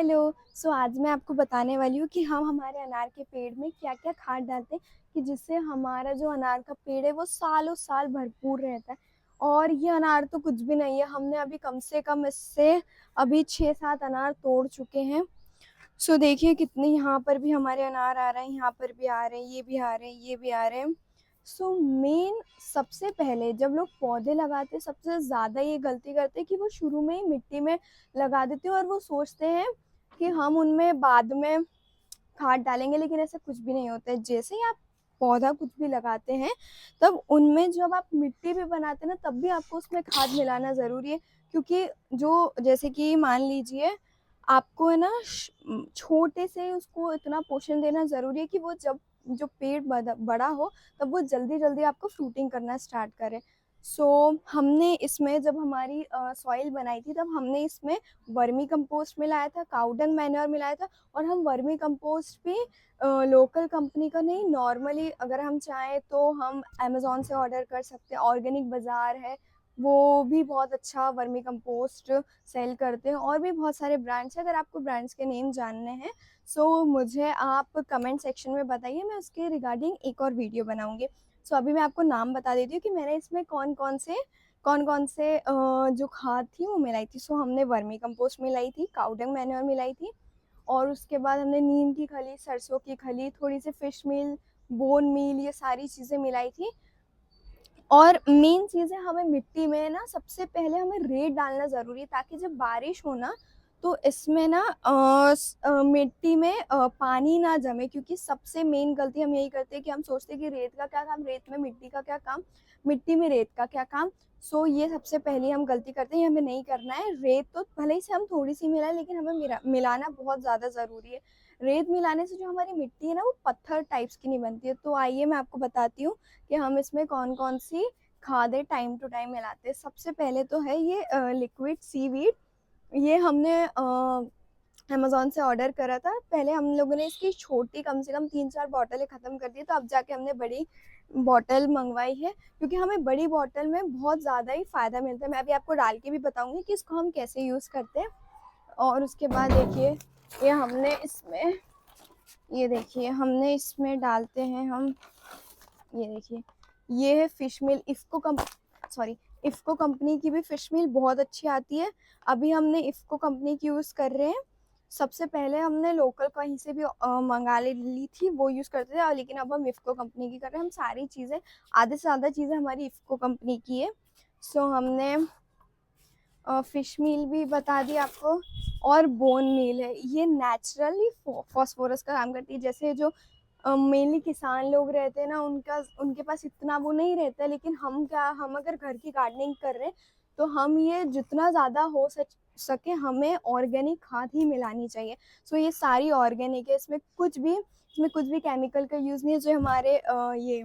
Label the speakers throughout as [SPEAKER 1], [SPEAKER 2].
[SPEAKER 1] Hello. आज मैं आपको बताने वाली हूँ कि हम हमारे अनार के पेड़ में क्या-क्या खाद डालते हैं कि जिससे हमारा जो अनार का पेड़ है वो सालों साल भरपूर रहता है। और ये अनार तो कुछ भी नहीं है, हमने अभी कम से कम इससे अभी 6-7 अनार तोड़ चुके हैं। देखिए कितने यहाँ पर भी हमारे अनार आ रहे हैं, यहाँ पर भी आ रहे हैं, ये भी आ रहे हैं, ये भी आ रहे हैं। मेन सबसे पहले जब लोग पौधे लगाते हैं सबसे ज़्यादा ये गलती करते हैं कि वो शुरू में ही मिट्टी में लगा देते हैं और वो सोचते हैं कि हम उनमें बाद में खाद डालेंगे, लेकिन ऐसा कुछ भी नहीं होता है। जैसे ही आप पौधा कुछ भी लगाते हैं तब उनमें जब आप मिट्टी भी बनाते हैं ना तब भी आपको उसमें खाद मिलाना ज़रूरी है, क्योंकि जो जैसे कि मान लीजिए आपको है ना छोटे से उसको इतना पोषण देना ज़रूरी है कि वो जब जो पेड़ बड़ा हो तब वो जल्दी-जल्दी आपको फ्रूटिंग करना स्टार्ट करे। हमने इसमें जब हमारी सॉइल बनाई थी तब हमने इसमें वर्मी कंपोस्ट मिलाया था, काऊ डंग मैन्योर मिलाया था और हम वर्मी कंपोस्ट भी लोकल कंपनी का नहीं, नॉर्मली अगर हम चाहें तो हम अमेज़न से ऑर्डर कर सकते हैं। ऑर्गेनिक बाज़ार है, वो भी बहुत अच्छा वर्मी कंपोस्ट सेल करते हैं और भी बहुत सारे ब्रांड्स हैं। अगर आपको ब्रांड्स के नेम जानने हैं मुझे आप कमेंट सेक्शन में बताइए, मैं उसके रिगार्डिंग एक और वीडियो बनाऊँगी। अभी मैं आपको नाम बता देती हूँ कि मैंने इसमें कौन-कौन से जो खाद थी वो मिलाई थी। हमने वर्मी कंपोस्ट मिलाई थी, काऊ डंग मैन्योर मिलाई थी और उसके बाद हमने नीम की खली, सरसों की खली, थोड़ी-सी फिश मील, बोन मील, ये सारी चीज़ें मिलाई थी। और मेन चीज़ है, हमें मिट्टी में ना सबसे पहले हमें रेत डालना ज़रूरी है ताकि जब बारिश हो ना तो इसमें ना मिट्टी में पानी ना जमे, क्योंकि सबसे मेन गलती हम यही करते हैं कि हम सोचते हैं कि रेत का क्या काम, रेत में मिट्टी का क्या काम, मिट्टी में रेत का क्या काम। ये सबसे पहली हम गलती करते हैं, ये हमें नहीं करना है। रेत तो भले ही से हम थोड़ी-सी मिलाएँ लेकिन हमें मिलाना बहुत ज़्यादा ज़रूरी है। रेत मिलाने से जो हमारी मिट्टी है ना वो पत्थर टाइप्स की नहीं बनती है। आइए मैं आपको बताती हूँ कि हम इसमें कौन-कौन सी खादें टाइम टू टाइम मिलाते हैं। सबसे पहले तो है ये लिक्विड सीवीड, ये हमने अमेज़न से ऑर्डर करा था। पहले हम लोगों ने इसकी छोटी कम से कम 3-4 बॉटलें ख़त्म कर दी, तो अब जाके हमने बड़ी बॉटल मँगवाई है, क्योंकि हमें बड़ी बॉटल में बहुत ज़्यादा ही फ़ायदा मिलता है। मैं अभी आपको डाल के भी बताऊँगी कि इसको हम कैसे यूज़ करते हैं। और उसके बाद देखिए ये हमने इसमें ये देखिए हमने इसमें डालते हैं हम, ये देखिए ये है फिश मील। इफ़को कंपनी की भी फिश मील बहुत अच्छी आती है। अभी हमने इफ़को कंपनी की यूज़ कर रहे हैं। सबसे पहले हमने लोकल कहीं से भी मंगा ली थी, वो यूज़ करते थे, लेकिन अब हम इफ़को कंपनी की कर रहे हैं। हम सारी चीज़ें, आधे से ज़्यादा चीज़ें हमारी इफ़को कंपनी की है। हमने फिश मील भी बता दी आपको, और बोन मील है, ये नेचुरली फॉस्फोरस का काम करती है। जैसे जो मेनली किसान लोग रहते हैं ना, उनके पास इतना वो नहीं रहता है, लेकिन हम अगर घर की गार्डनिंग कर रहे हैं तो हम ये जितना ज़्यादा हो सके हमें ऑर्गेनिक खाद ही मिलानी चाहिए। ये सारी ऑर्गेनिक है, इसमें कुछ भी केमिकल का यूज़ नहीं है। जो हमारे ये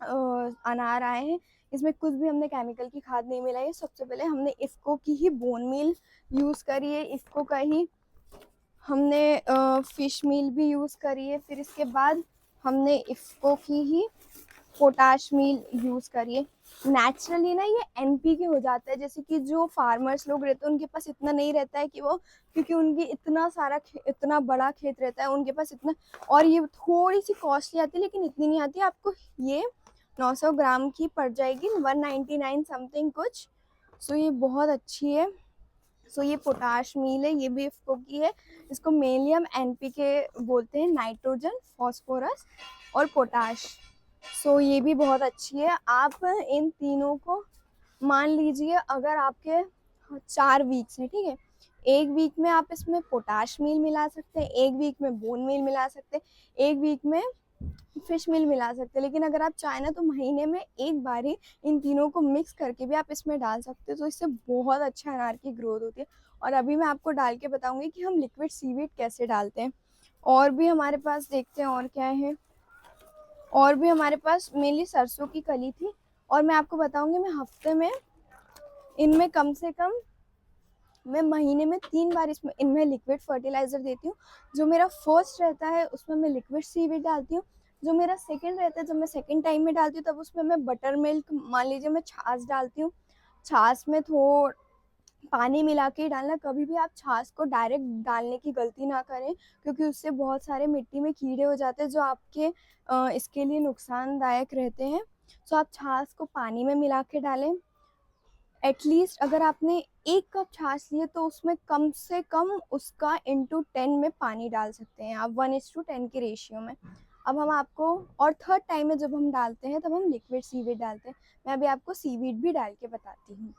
[SPEAKER 1] अनार आए हैं इसमें कुछ भी हमने केमिकल की खाद नहीं मिलाई है। सबसे पहले हमने इफ़को की ही बोन मील यूज़ करी है, इफ़को का ही हमने फिश मील भी यूज़ करी है, फिर इसके बाद हमने इफ़को की ही पोटाश मील यूज़ करी है। नेचुरली ना ये एनपीके हो जाता है, जैसे कि जो फार्मर्स लोग रहते हैं उनके पास इतना नहीं रहता है कि वो, क्योंकि उनकी इतना बड़ा खेत रहता है, उनके पास इतना, और ये थोड़ी सी कॉस्टली आती है लेकिन इतनी नहीं आती। आपको ये 900 ग्राम की पड़ जाएगी, 199 समथिंग कुछ। ये बहुत अच्छी है। ये पोटाश मील है, ये भी इफ़को की है। इसको मेनली हम एनपीके बोलते हैं, नाइट्रोजन, फास्फोरस और पोटाश। ये भी बहुत अच्छी है। आप इन तीनों को मान लीजिए अगर आपके 4 वीक्स हैं, ठीक है, 1 वीक में आप इसमें पोटाश मील मिला सकते हैं, 1 वीक में बोन मील मिला सकते हैं, 1 वीक में फिश मील मिला सकते हैं। लेकिन अगर आप चाहें ना तो महीने में एक बार ही इन तीनों को मिक्स करके भी आप इसमें डाल सकते हो, तो इससे बहुत अच्छा अनार की ग्रोथ होती है। और अभी मैं आपको डाल के बताऊंगी कि हम लिक्विड सीवीड कैसे डालते हैं। और भी हमारे पास देखते हैं और क्या है। और भी हमारे पास मेनली सरसों की कली थी, और मैं आपको बताऊंगी मैं हफ्ते में इनमें कम से कम मैं महीने में 3 बार इनमें लिक्विड फर्टिलाइज़र देती हूँ। जो मेरा फर्स्ट रहता है उसमें मैं लिक्विड सीवीड डालती हूँ। जो मेरा सेकंड रहता है, जब मैं सेकंड टाइम में डालती हूँ तब उसमें मैं बटर मिल्क, मान लीजिए मैं छाछ डालती हूँ। छाछ में पानी मिला के ही डालना। कभी भी आप छाछ को डायरेक्ट डालने की गलती ना करें, क्योंकि उससे बहुत सारे मिट्टी में कीड़े हो जाते हैं जो आपके इसके लिए नुकसानदायक रहते हैं। सो आप छाछ को पानी में मिला के डालें। एटलीस्ट अगर आपने 1 कप छाछ ली है तो उसमें कम से कम उसका इंटू 10 में पानी डाल सकते हैं आप, 1:10 के रेशियो में। अब हम आपको, और थर्ड टाइम में जब हम डालते हैं तब हम लिक्विड सीवीड डालते हैं। मैं अभी आपको सीवीड भी डाल के बताती हूँ।